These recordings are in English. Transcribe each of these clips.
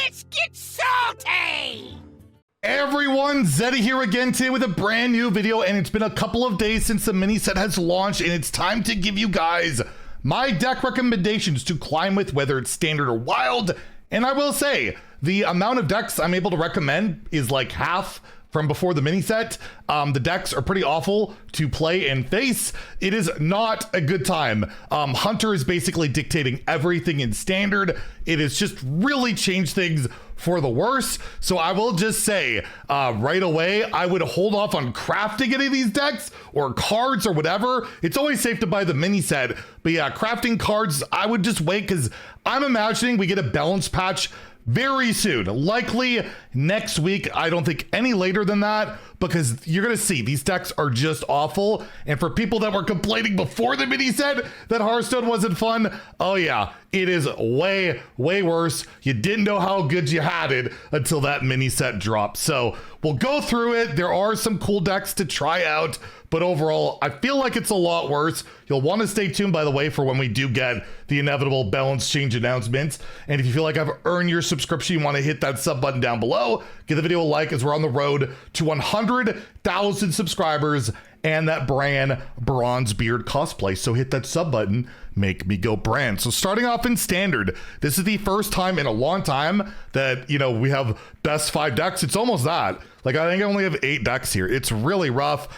Let's get salty! Everyone, Zeddy here again today with a brand new video, and it's been a couple of days since the mini set has launched, and it's time to give you guys my deck recommendations to climb with, whether it's standard or wild. And I will say, the amount of decks I'm able to recommend is like half from before the mini set. The decks are pretty awful to play and face. It is not a good time. Hunter is basically dictating everything in standard. It has just really changed things for the worse. So I will just say right away, I would hold off on crafting any of these decks or cards or whatever. It's always safe to buy the mini set, but yeah, crafting cards, I would just wait, because I'm imagining we get a balance patch very soon, likely next week. I don't think any later than that, because you're gonna see these decks are just awful. And for people that were complaining before the mini set that Hearthstone wasn't fun, oh yeah, it is way worse. You didn't know how good you had it until that mini set dropped. So we'll go through it. There are some cool decks to try out, but overall, I feel like it's a lot worse. You'll want to stay tuned, by the way, for when we do get the inevitable balance change announcements. And if you feel like I've earned your subscription, you want to hit that sub button down below. Give the video a like, as we're on the road to 100,000 subscribers and that brand Bronzebeard cosplay. So hit that sub button, make me go brand. So starting off in standard, this is the first time in a long time that, you know, we have best 5 decks. It's almost that. Like, I think I only have 8 decks here. It's really rough.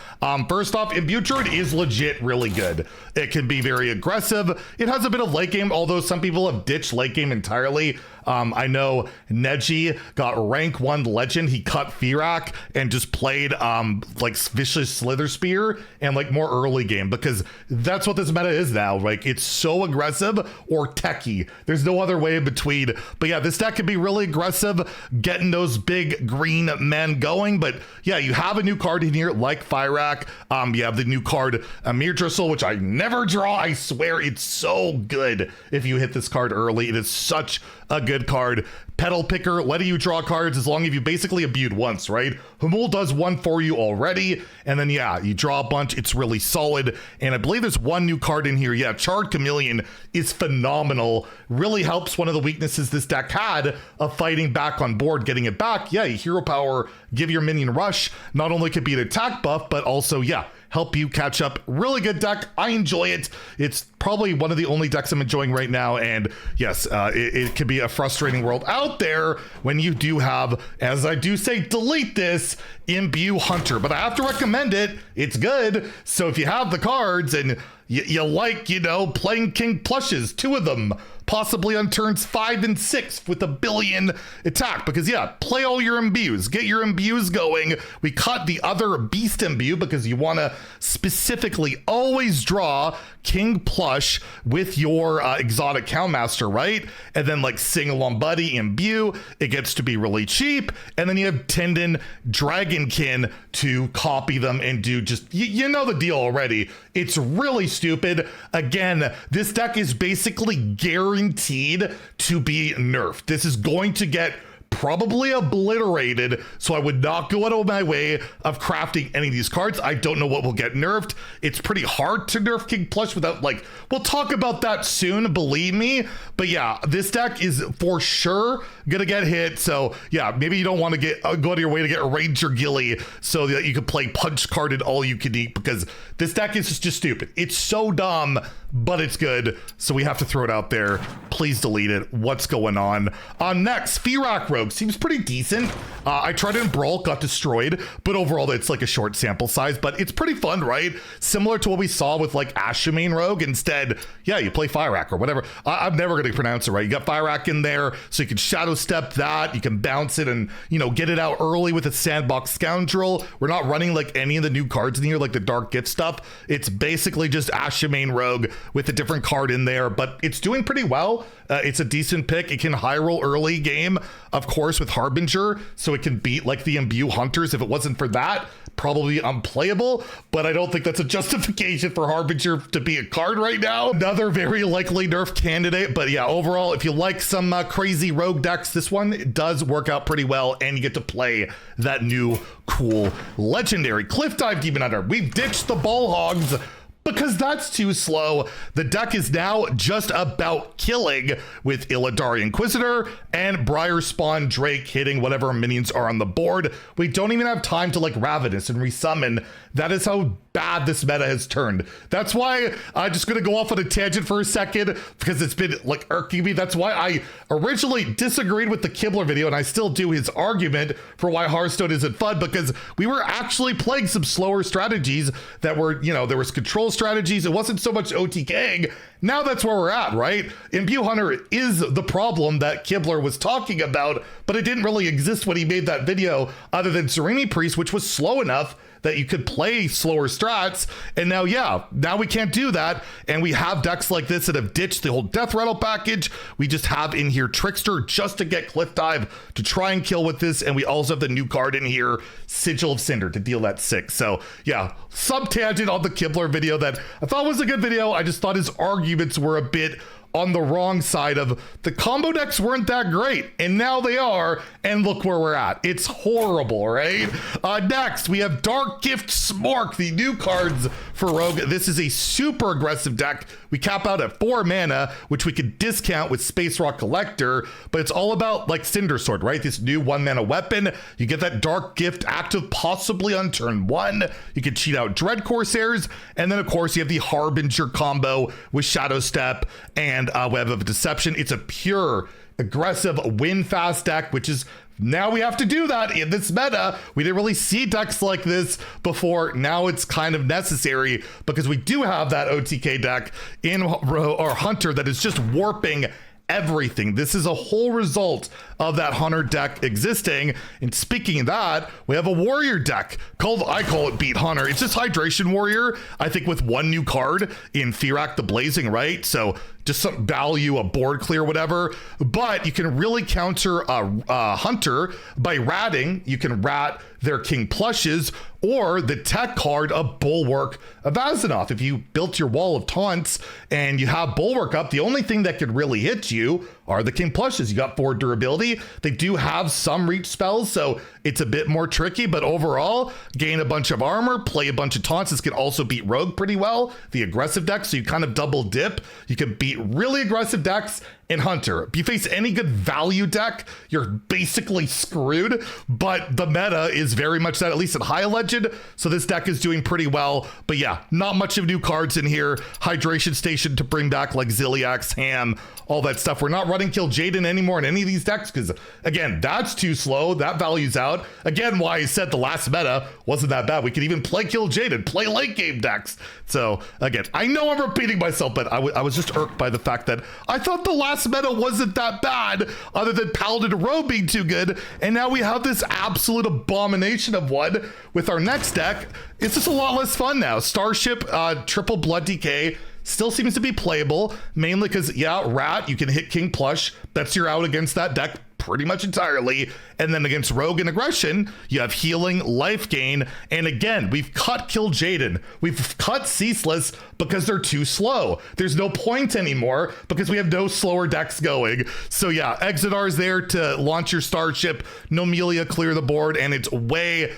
First off, Imbue Druid is legit really good. It can be very aggressive. It has a bit of late game, although some people have ditched late game entirely. I know Neji got rank 1 legend. He cut Fyrakk and just played like Vicious Slither Spear and like more early game, because that's what this meta is now. Like, it's so aggressive or techie. There's no other way in between. But yeah, this deck can be really aggressive, getting those big green men going. But yeah, you have a new card in here like Fyrakk. You have the new card Mirtrisol, which I never draw. I swear it's so good if you hit this card early. It is such a good card. Petal Picker, letting you draw cards as long as you basically imbued once, right? Humul does one for you already, and then yeah, you draw a bunch. It's really solid, and I believe there's one new card in here. Yeah, Charred Chameleon is phenomenal. Really helps one of the weaknesses this deck had of fighting back on board, getting it back. Yeah, you hero power, give your minion rush. Not only could be an attack buff, but also, yeah, help you catch up. Really good deck. I enjoy it. It's probably one of the only decks I'm enjoying right now. And yes, it could be a frustrating world out there when you do have, as I do say, delete this, Imbue Hunter. But I have to recommend it. It's good. So if you have the cards and you like, you know, playing King Plushes, 2 of them, possibly on turns 5 and 6 with a billion attack, because yeah, play all your imbues, get your imbues going. We cut the other beast imbue because you want to specifically always draw King Plush with your exotic Houndmaster, right? And then like Sing Along Buddy imbue, it gets to be really cheap. And then you have Tendon Dragonkin to copy them and do just, you know the deal already. It's really stupid. Again, this deck is basically guaranteed to be nerfed. This is going to get probably obliterated, so I would not go out of my way of crafting any of these cards. I don't know what will get nerfed. It's pretty hard to nerf King Plush without, like, we'll talk about that soon, believe me. But yeah, this deck is for sure gonna get hit. So yeah, maybe you don't want to get go out of your way to get Ranger Gilly so that you can play punch carded all you can eat, because this deck is just stupid. It's so dumb, but it's good. So we have to throw it out there. Please delete it. What's going on? Next, Fyrakk Rogue seems pretty decent. I tried it in Brawl, got destroyed, but overall it's like a short sample size, but it's pretty fun, right? Similar to what we saw with like Ashamain Rogue. Instead, yeah, you play Fyrakk or whatever. I'm never going to pronounce it right. You got Fyrakk in there, so you can shadow step that, you can bounce it and, you know, get it out early with a Sandbox Scoundrel. We're not running like any of the new cards in here, like the Dark Gift stuff. It's basically just Ashamain Rogue with a different card in there, but it's doing pretty well. It's a decent pick. It can high roll early game, of course, with Harbinger, so it can beat like the Imbue Hunters. If it wasn't for that, probably unplayable, but I don't think that's a justification for Harbinger to be a card right now. Another very likely nerf candidate, but yeah, overall, if you like some crazy rogue decks, this one does work out pretty well, and you get to play that new cool legendary Cliff Dive Demon Hunter. We've ditched the Ball Hogs, because that's too slow. The deck is now just about killing with Illidari Inquisitor and Briar Spawn Drake hitting whatever minions are on the board. We don't even have time to like Ravenous and resummon. That is how bad this meta has turned. That's why I'm just gonna go off on a tangent for a second because it's been like irking me. That's why I originally disagreed with the Kibler video, and I still do his argument for why Hearthstone isn't fun, because we were actually playing some slower strategies that were, you know, there was control strategies. It wasn't so much OTKing. Now that's where we're at, right? Imbue Hunter is the problem that Kibler was talking about, but it didn't really exist when he made that video other than Serene Priest, which was slow enough that you could play slower strats. And now, yeah, now we can't do that. And we have decks like this that have ditched the whole Death Rattle package. We just have in here Trickster just to get Cliff Dive to try and kill with this. And we also have the new card in here, Sigil of Cinder, to deal that 6. So yeah, sub tangent on the Kibler video that I thought was a good video. I just thought his arguments were a bit on the wrong side of the combo decks weren't that great, and now they are, and look where we're at. It's horrible, right? Next, we have Dark Gift Smork, the new cards for Rogue. This is a super aggressive deck. We cap out at 4 mana, which we could discount with Space Rock Collector, but it's all about like Cinder Sword, right? This new 1 mana weapon. You get that Dark Gift active possibly on turn 1. You can cheat out Dread Corsairs, and then of course you have the Harbinger combo with Shadow Step and Web of Deception. It's a pure aggressive win fast deck, which is now we have to do that in this meta. We didn't really see decks like this before. Now it's kind of necessary because we do have that OTK deck in our Hunter that is just warping everything. This is a whole result of that Hunter deck existing. And speaking of that, we have a warrior deck called, I call it Beat Hunter. It's just Hydration Warrior, I think, with 1 new card in Fyrakk the Blazing, right? So just some value, a board clear, whatever. But you can really counter a Hunter by ratting. You can rat their King Plushes or the tech card, a Bulwark of Azzinoth. If you built your wall of taunts and you have Bulwark up, the only thing that could really hit you are the King Plushes. You got 4 durability. They do have some reach spells, so it's a bit more tricky, but overall, gain a bunch of armor, play a bunch of taunts. This can also beat Rogue pretty well, the aggressive deck, so you kind of double dip. You can beat really aggressive decks in Hunter. If you face any good value deck, you're basically screwed, but the meta is very much that, at least at High Legend, so this deck is doing pretty well. But yeah, not much of new cards in here. Hydration Station to bring back like Ziliax, Ham, all that stuff. We're not running Kill Jaden anymore in any of these decks because, again, that's too slow. That value's out. Again, why I said the last meta wasn't that bad. We could even play Kill Jaden, play late game decks. So, again, I know I'm repeating myself, but I was just irked by the fact that I thought the last meta wasn't that bad, other than Paladin Rogue being too good, and now we have this absolute abomination of one with our next deck. It's just a lot less fun now. Starship, triple Blood Decay, still seems to be playable, mainly because, yeah, Rat, you can hit King Plush. That's your out against that deck pretty much entirely. And then against Rogue and Aggression, you have healing, life gain, and again, we've cut Kill Jaden. We've cut Ceaseless because they're too slow. There's no point anymore because we have no slower decks going. So yeah, Exitar's there to launch your Starship, Nomelia clear the board, and it's way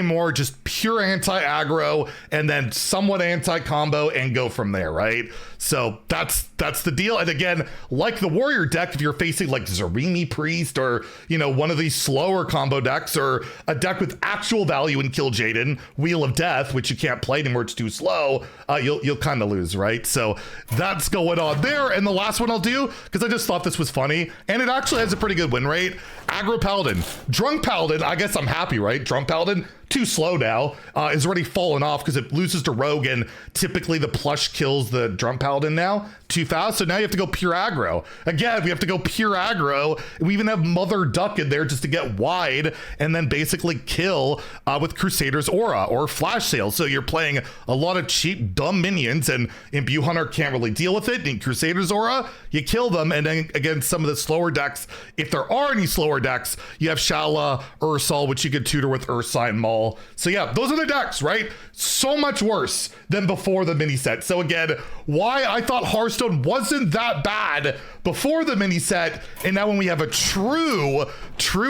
more just pure anti-aggro and then somewhat anti-combo and go from there, right? So that's the deal. And again, like the warrior deck, if you're facing like Zarimi Priest or, you know, one of these slower combo decks or a deck with actual value in Kill Jaden, Wheel of Death, which you can't play anymore, it's too slow, you'll kind of lose, right? So that's going on there. And the last one I'll do, because I just thought this was funny, and it actually has a pretty good win rate, Aggro Paladin. Drunk Paladin, I guess I'm happy, right? Drunk Paladin, too slow now, is already fallen off because it loses to Rogue, and typically the Plush kills the Drunk Paladin now too fast. So now you have to go pure aggro. Again, we have to go pure aggro. We even have Mother Duck in there just to get wide and then basically kill with Crusader's Aura or Flash Sale. So you're playing a lot of cheap, dumb minions, and Imbue Hunter can't really deal with it. In Crusader's Aura, you kill them, and then against some of the slower decks, if there are any slower decks, you have Shala, Ursal, which you could tutor with Ursine Maul, Renathal. So yeah, those are the decks, right? So much worse than before the mini set. So again, why I thought Hearthstone wasn't that bad before the mini set, and now when we have a true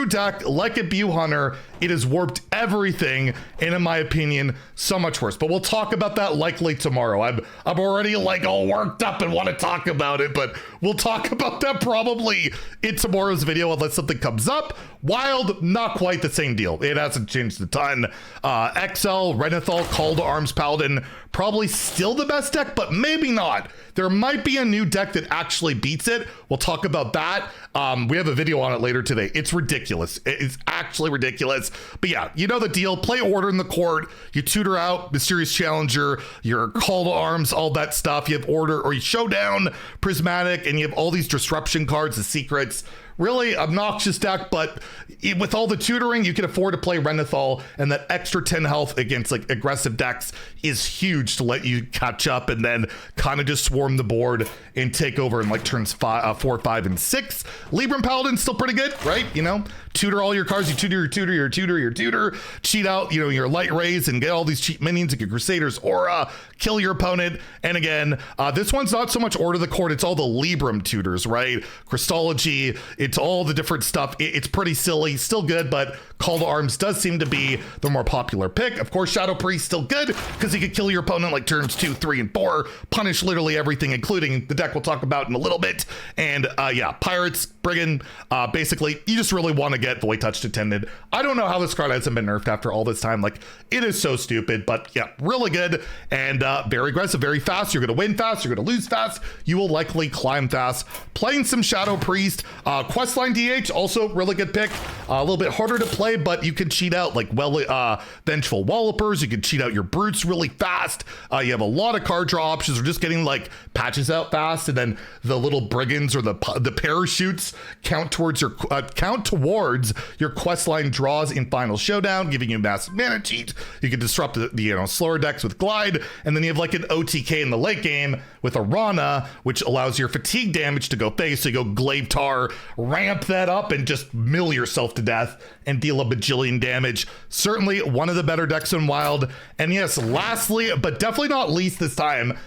deck like Imbue Hunter, it has warped everything, and in my opinion, so much worse. But we'll talk about that likely tomorrow. I'm already like all worked up and want to talk about it, but we'll talk about that probably in tomorrow's video unless something comes up. Wild, not quite the same deal. It hasn't changed a ton. XL, Renathal, Call to Arms Paladin, probably still the best deck, but maybe not. There might be a new deck that actually beats it. We'll talk about that. We have a video on it later today. It's ridiculous. It's actually ridiculous. But yeah, you know the deal. Play Order in the Court. You tutor out Mysterious Challenger, your Call to Arms, all that stuff. You have Order or you Showdown, Prismatic, and you have all these disruption cards, the secrets. Really obnoxious deck, but with all the tutoring, you can afford to play Renathal, and that extra 10 health against like aggressive decks is huge to let you catch up and then kind of just swarm the board and take over in like turns 4, 5, and 6. Libra Paladin's still pretty good, right? You know, tutor all your cards, you tutor your tutor, your tutor, your tutor, cheat out, you know, your light rays and get all these cheap minions like your Crusader's Aura, kill your opponent. And again, this one's not so much Order of the Court, it's all the Libram tutors, right? Christology, it's all the different stuff. It's pretty silly, still good, but Call to Arms does seem to be the more popular pick. Of course, Shadow Priest still good because he could kill your opponent like turns 2, 3, and 4, punish literally everything, including the deck we'll talk about in a little bit. And yeah, Pirates, Brigand, basically, you just really want to get Void Touch Attendant. I don't know how this card hasn't been nerfed after all this time. Like, it is so stupid, but yeah, really good and very aggressive, very fast. You're going to win fast, you're going to lose fast, you will likely climb fast. Playing some Shadow Priest, Questline DH, also really good pick. A little bit harder to play, but you can cheat out like Vengeful Wallopers. You can cheat out your Brutes really fast. You have a lot of card draw options. We're just getting like patches out fast, and then the little Brigands or the parachutes count towards your questline draws in Final Showdown, giving you massive mana cheat. You can disrupt the slower decks with Glide, and then you have like an OTK in the late game with a Rana, which allows your fatigue damage to go face. So you go Glaive Tar, ramp that up, and just mill yourself to death and deal a bajillion damage. Certainly one of the better decks in Wild. And yes, lastly, but definitely not least this time,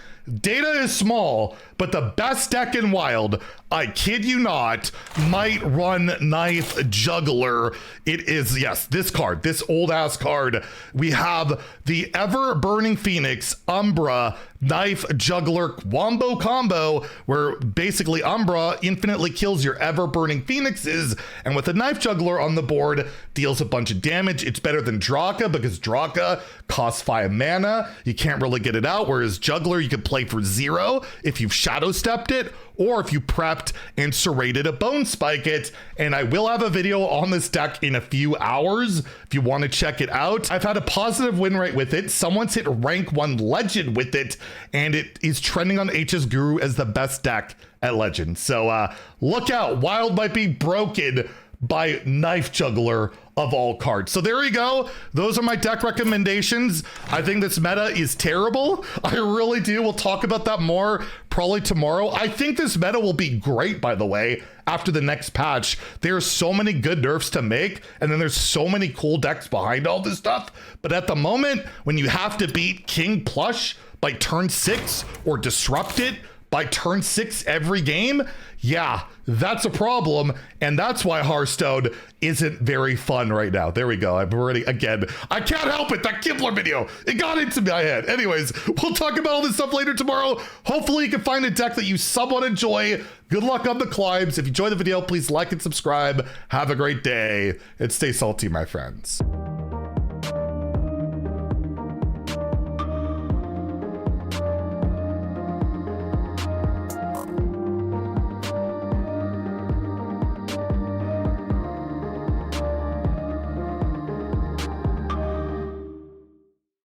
data is small, but the best deck in Wild, I kid you not, might run Knife Juggler. It is, yes, this card, this old ass card. We have the Ever Burning Phoenix, Umbra, Knife Juggler wombo combo, where basically Umbra infinitely kills your Ever Burning Phoenixes, and with a Knife Juggler on the board, deals a bunch of damage. It's better than Draka because Draka costs 5 mana. You can't really get it out, whereas Juggler you can play for 0 if you've Shadow Stepped it, or if you prepped and serrated a Bone Spike it. And I will have a video on this deck in a few hours if you want to check it out. I've had a positive win rate with it. Someone's hit rank 1 Legend with it, and it is trending on HS Guru as the best deck at Legend. So look out, Wild might be broken by Knife Juggler of all cards. So there you go. Those are my deck recommendations. I think this meta is terrible. I really do. We'll talk about that more probably tomorrow. I think this meta will be great, by the way, after the next patch. There's so many good nerfs to make, and then there's so many cool decks behind all this stuff. But at the moment, when you have to beat King Plush by turn 6 or disrupt it by turn 6 every game, yeah, that's a problem, and that's why Hearthstone isn't very fun right now. There we go. I'm already, again, I can't help it. That Kibler video, it got into my head. Anyways, we'll talk about all this stuff later tomorrow. Hopefully you can find a deck that you somewhat enjoy. Good luck on the climbs. If you enjoyed the video, please like and subscribe. Have a great day, and stay salty, my friends.